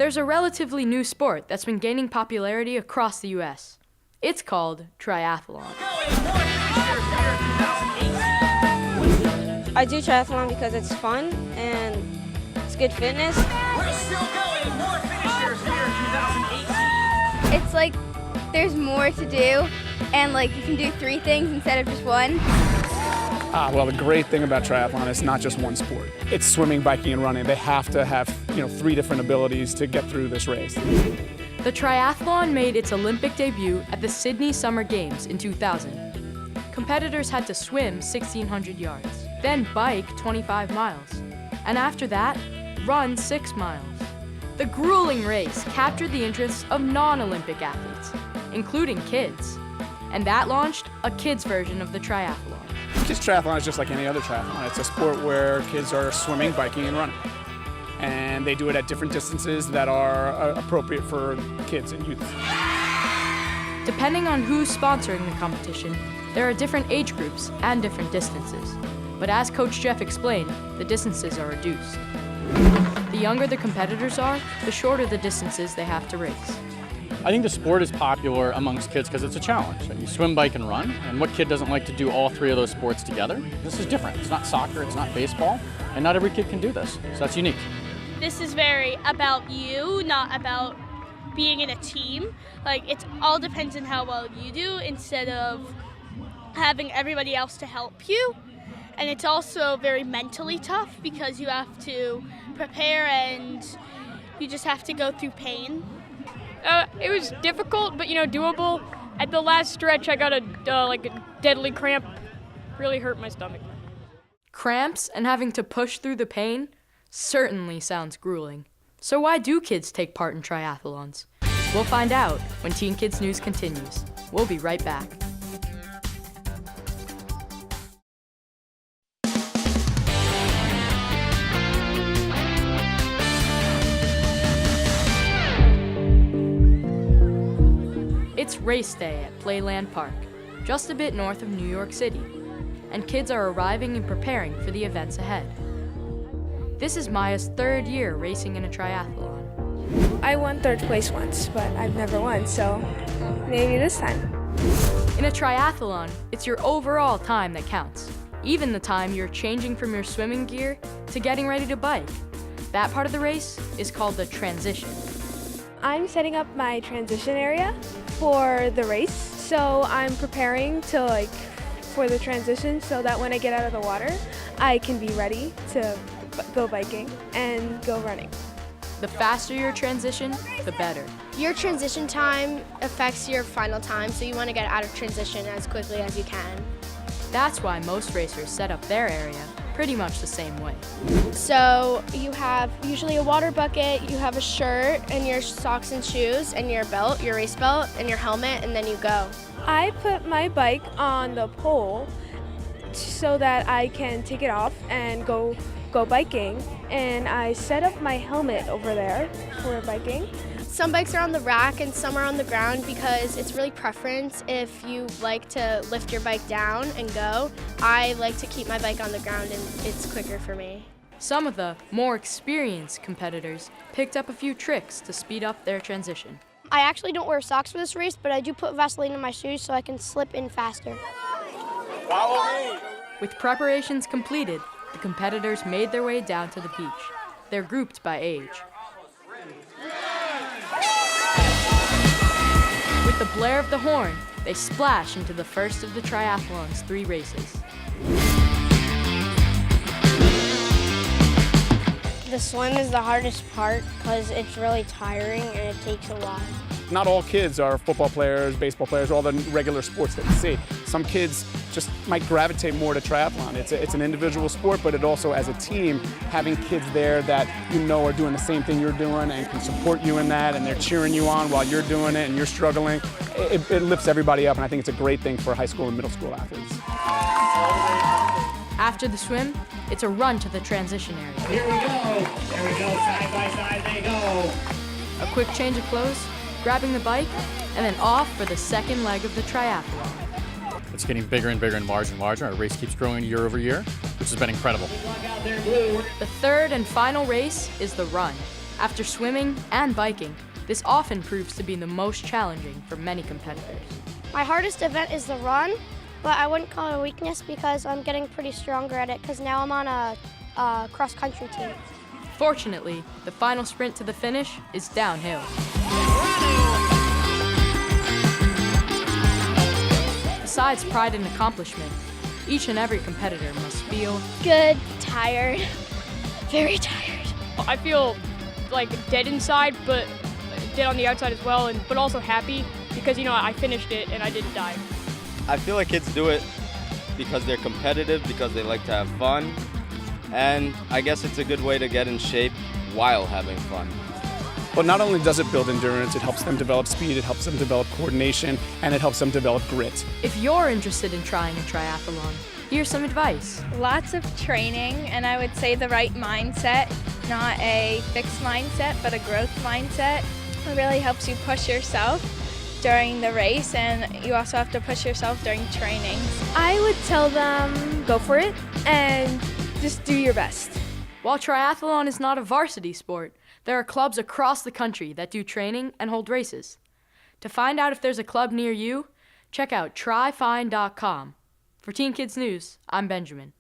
There's a relatively new sport that's been gaining popularity across the U.S. It's called triathlon. I do triathlon because it's fun and it's good fitness. We're still going. More finishers here, 2018. It's like there's more to do, and like you can do 3 things instead of just one. Well, the great thing about triathlon is not just one sport. It's swimming, biking, and running. They have to have, 3 different abilities to get through this race. The triathlon made its Olympic debut at the Sydney Summer Games in 2000. Competitors had to swim 1,600 yards, then bike 25 miles, and after that, run 6 miles. The grueling race captured the interests of non-Olympic athletes, including kids, and that launched a kids' version of the triathlon. Kids triathlon is just like any other triathlon. It's a sport where kids are swimming, biking, and running. And they do it at different distances that are appropriate for kids and youth. Depending on who's sponsoring the competition, there are different age groups and different distances. But as Coach Jeff explained, the distances are reduced. The younger the competitors are, the shorter the distances they have to race. I think the sport is popular amongst kids because it's a challenge. You swim, bike, and run, and what kid doesn't like to do all 3 of those sports together? This is different. It's not soccer, it's not baseball, and not every kid can do this, so that's unique. This is very about you, not about being in a team. Like, it all depends on how well you do instead of having everybody else to help you. And it's also very mentally tough because you have to prepare and you just have to go through pain. It was difficult, but doable. At the last stretch, I got a deadly cramp. Really hurt my stomach. Cramps and having to push through the pain certainly sounds grueling. So why do kids take part in triathlons? We'll find out when Teen Kids News continues. We'll be right back. It's race day at Playland Park, just a bit north of New York City, and kids are arriving and preparing for the events ahead. This is Maya's 3rd year racing in a triathlon. I won 3rd place once, but I've never won, so maybe this time. In a triathlon, it's your overall time that counts, even the time you're changing from your swimming gear to getting ready to bike. That part of the race is called the transition. I'm setting up my transition area for the race, so I'm preparing to for the transition so that when I get out of the water, I can be ready to go biking and go running. The faster your transition, the better. Your transition time affects your final time, so you want to get out of transition as quickly as you can. That's why most racers set up their area pretty much the same way. So you have usually a water bucket, you have a shirt and your socks and shoes and your belt, your race belt and your helmet, and then you go. I put my bike on the pole so that I can take it off and go biking, and I set up my helmet over there for biking. Some bikes are on the rack and some are on the ground because it's really preference if you like to lift your bike down and go. I like to keep my bike on the ground and it's quicker for me. Some of the more experienced competitors picked up a few tricks to speed up their transition. I actually don't wear socks for this race, but I do put Vaseline in my shoes so I can slip in faster. Follow me. With preparations completed, the competitors made their way down to the beach. They're grouped by age. With the blare of the horn, they splash into the first of the triathlon's 3 races. The swim is the hardest part because it's really tiring and it takes a while. Not all kids are football players, baseball players, all the regular sports that you see. Some kids just might gravitate more to triathlon. It's an individual sport, but it also, as a team, having kids there that are doing the same thing you're doing and can support you in that, and they're cheering you on while you're doing it and you're struggling, it lifts everybody up, and I think it's a great thing for high school and middle school athletes. After the swim, it's a run to the transition area. Here we go. There we go. Side by side they go. A quick change of clothes, grabbing the bike, and then off for the second leg of the triathlon. It's getting bigger and bigger and larger. Our race keeps growing year over year, which has been incredible. The third and final race is the run. After swimming and biking, this often proves to be the most challenging for many competitors. My hardest event is the run, but I wouldn't call it a weakness because I'm getting pretty stronger at it because now I'm on a cross-country team. Fortunately, the final sprint to the finish is downhill. Besides pride and accomplishment, each and every competitor must feel Good, tired, very tired. I feel like dead inside, but dead on the outside as well, but also happy because, I finished it and I didn't die. I feel like kids do it because they're competitive, because they like to have fun, and I guess it's a good way to get in shape while having fun. But not only does it build endurance, it helps them develop speed, it helps them develop coordination, and it helps them develop grit. If you're interested in trying a triathlon, here's some advice. Lots of training, and I would say the right mindset, not a fixed mindset, but a growth mindset. It really helps you push yourself during the race, and you also have to push yourself during training. I would tell them go for it and just do your best. While triathlon is not a varsity sport, there are clubs across the country that do training and hold races. To find out if there's a club near you, check out tryfind.com. For Teen Kids News, I'm Benjamin.